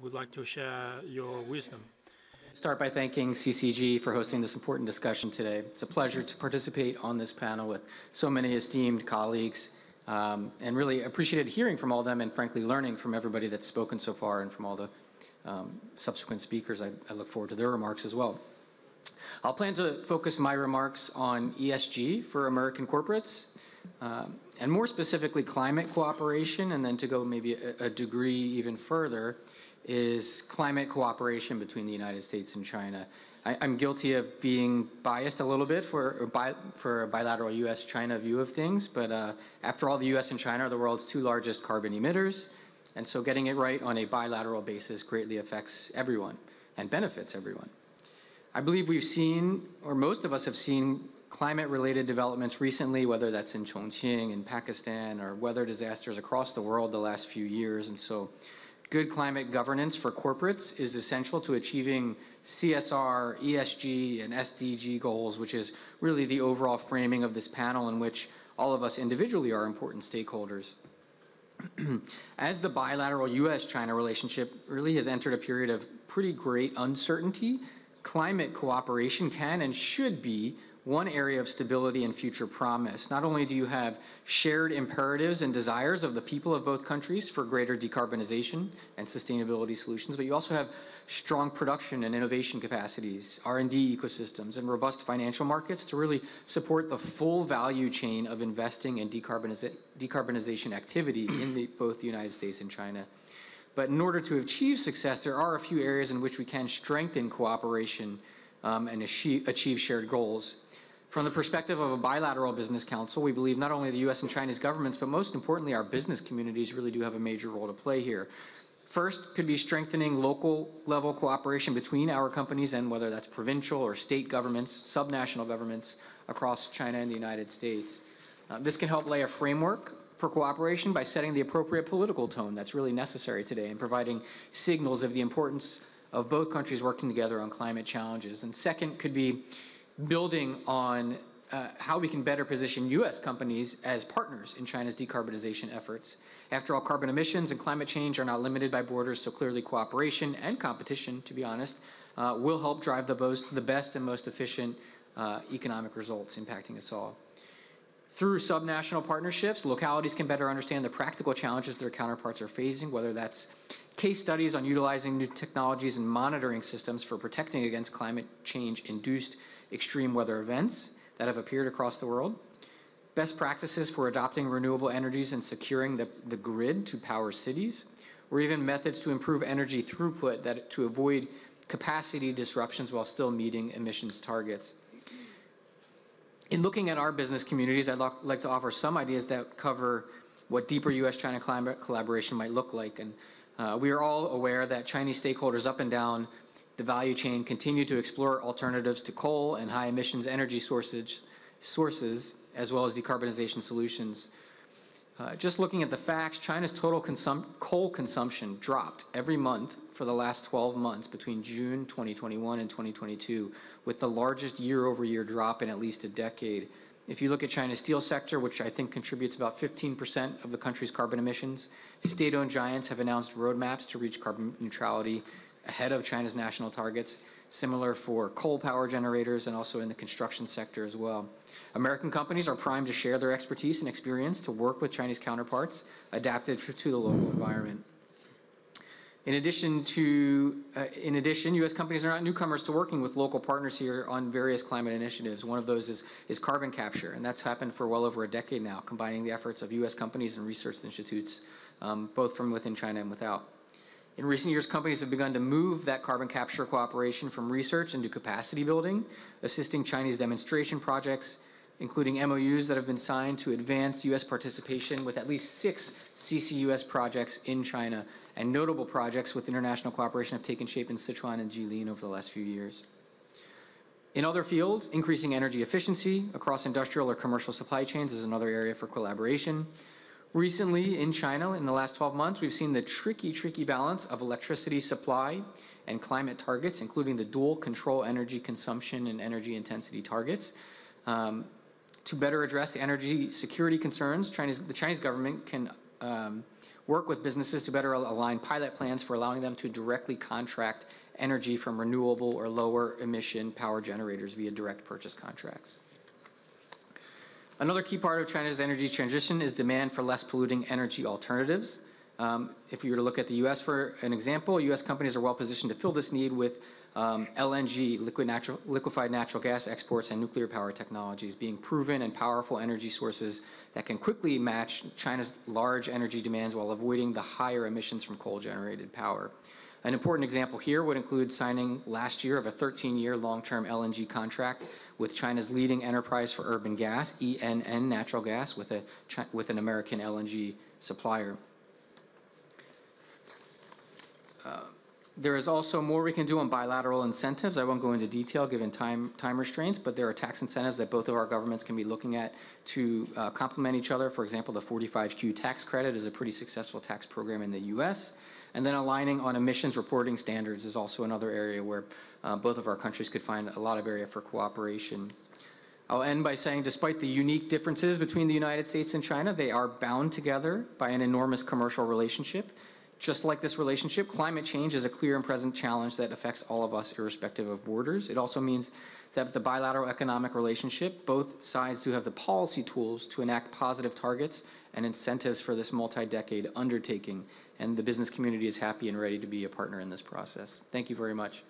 would like to share your wisdom. Start by thanking CCG for hosting this important discussion today. It's a pleasure to participate on this panel with so many esteemed colleagues, and really appreciated hearing from all of them and frankly learning from everybody that's spoken so far and from all the subsequent speakers. I look forward to their remarks as well. I'll plan to focus my remarks on ESG for American corporates, and more specifically climate cooperation, and then to go maybe a degree even further is climate cooperation between the United States and China. I'm guilty of being biased a little bit for a bilateral U.S.-China view of things, but after all, the U.S. and China are the world's two largest carbon emitters, and so getting it right on a bilateral basis greatly affects everyone and benefits everyone. I believe we've seen, or most of us have seen, climate-related developments recently, whether that's in Chongqing in Pakistan or weather disasters across the world the last few years, and so good climate governance for corporates is essential to achieving CSR, ESG, and SDG goals, which is really the overall framing of this panel in which all of us individually are important stakeholders. As the bilateral U.S.-China relationship really has entered a period of pretty great uncertainty, climate cooperation can and should be one area of stability and future promise. Not only do you have shared imperatives and desires of the people of both countries for greater decarbonization and sustainability solutions, but you also have strong production and innovation capacities, R&D ecosystems, and robust financial markets to really support the full value chain of investing in decarbonization activity in both the United States and China. But in order to achieve success, there are a few areas in which we can strengthen cooperation and achieve shared goals. From the perspective of a bilateral business council, we believe not only the U.S. and Chinese governments, but most importantly, our business communities really do have a major role to play here. First could be strengthening local level cooperation between our companies and whether that's provincial or state governments, subnational governments across China and the United States. This can help lay a framework for cooperation by setting the appropriate political tone that's really necessary today and providing signals of the importance of both countries working together on climate challenges. And second could be building on how we can better position U.S. companies as partners in China's decarbonization efforts. After all, carbon emissions and climate change are not limited by borders, so clearly cooperation and competition, to be honest, will help drive the best and most efficient economic results impacting us all. Through subnational partnerships, localities can better understand the practical challenges their counterparts are facing, whether that's case studies on utilizing new technologies and monitoring systems for protecting against climate change-induced extreme weather events that have appeared across the world, best practices for adopting renewable energies and securing the grid to power cities, or even methods to improve energy throughput to avoid capacity disruptions while still meeting emissions targets. In looking at our business communities, I'd like to offer some ideas that cover what deeper U.S.-China climate collaboration might look like. And we are all aware that Chinese stakeholders up and down the value chain continue to explore alternatives to coal and high emissions energy sources, as well as decarbonization solutions. Just looking at the facts, China's total coal consumption dropped every month for the last 12 months between June 2021 and 2022, with the largest year-over-year drop in at least a decade. If you look at China's steel sector, which I think contributes about 15% of the country's carbon emissions, state-owned giants have announced roadmaps to reach carbon neutrality ahead of China's national targets, similar for coal power generators and also in the construction sector as well. American companies are primed to share their expertise and experience to work with Chinese counterparts adapted to the local environment. In addition, U.S. companies are not newcomers to working with local partners here on various climate initiatives. One of those is carbon capture, and that's happened for well over a decade now, combining the efforts of U.S. companies and research institutes, both from within China and without. In recent years, companies have begun to move that carbon capture cooperation from research into capacity building, assisting Chinese demonstration projects, including MOUs that have been signed to advance U.S. participation with at least 6 CCUS projects in China, and notable projects with international cooperation have taken shape in Sichuan and Jilin over the last few years. In other fields, increasing energy efficiency across industrial or commercial supply chains is another area for collaboration. Recently in China, in the last 12 months, we've seen the tricky balance of electricity supply and climate targets, including the dual control energy consumption and energy intensity targets. To better address the energy security concerns, the Chinese government can work with businesses to better align pilot plans for allowing them to directly contract energy from renewable or lower emission power generators via direct purchase contracts. Another key part of China's energy transition is demand for less polluting energy alternatives. If you were to look at the U.S. for an example, U.S. companies are well positioned to fill this need with LNG, liquefied natural gas exports, and nuclear power technologies being proven and powerful energy sources that can quickly match China's large energy demands while avoiding the higher emissions from coal-generated power. An important example here would include signing last year of a 13-year long-term LNG contract with China's leading enterprise for urban gas, ENN Natural Gas, with an American LNG supplier. There is also more we can do on bilateral incentives. I won't go into detail given time restraints, but there are tax incentives that both of our governments can be looking at to complement each other. For example, the 45Q tax credit is a pretty successful tax program in the U.S. And then aligning on emissions reporting standards is also another area where both of our countries could find a lot of area for cooperation. I'll end by saying, despite the unique differences between the United States and China, they are bound together by an enormous commercial relationship. Just like this relationship, climate change is a clear and present challenge that affects all of us irrespective of borders. It also means that the bilateral economic relationship, both sides do have the policy tools to enact positive targets and incentives for this multi-decade undertaking, and the business community is happy and ready to be a partner in this process. Thank you very much.